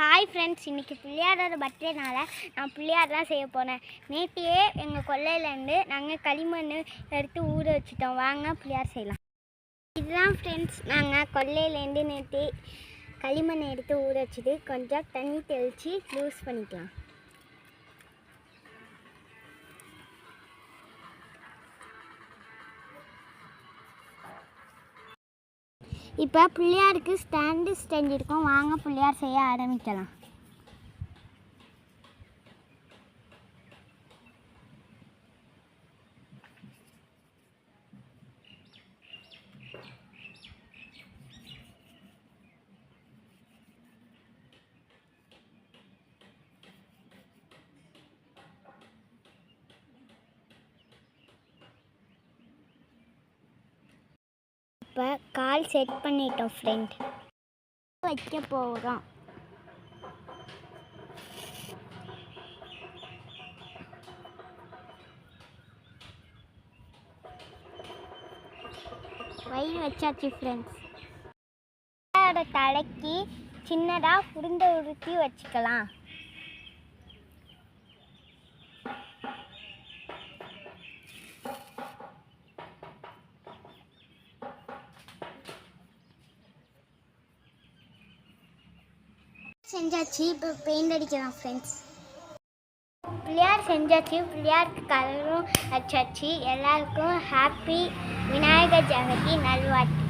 Hi friends, இன்றைக்கி பிள்ளையாரோட பர்த்டேனால நான் பிள்ளையார் தான் செய்ய போனேன். நேற்றையே எங்கள் கொல்லையிலேருந்து நாங்கள் களிமண் எடுத்து ஊற வச்சுட்டோம். வாங்க பிள்ளையார் செய்யலாம். இதுதான் ஃப்ரெண்ட்ஸ், நாங்கள் கொல்லையிலேருந்து நேற்று களிமண் எடுத்து ஊற வச்சுட்டு கொஞ்சம் தண்ணி தெளித்து லூஸ் பண்ணிக்கலாம். இப்போ பிள்ளையாருக்கு ஸ்டாண்டு செஞ்சுருக்கோம். வாங்க பிள்ளையார் செய்ய ஆரம்பிக்கலாம். இப்போ கால் செட் பண்ணிட்டோம் ஃப்ரெண்ட். வைக்க போகிறோம். வயிறு வச்சாச்சு ஃப்ரெண்ட்ஸ். தலைக்கு சின்னதாக உருண்டை உருட்டி வச்சுக்கலாம். செஞ்சாச்சு. இப்போ பெயிண்ட் அடிக்கலாம் ஃப்ரெண்ட்ஸ். பிள்ளையார் செஞ்சாச்சு. பிள்ளையாருக்கு கலரும் வச்சாச்சு. எல்லாருக்கும் ஹாப்பி விநாயகர் சதுர்த்தி நல்வாழ்த்து.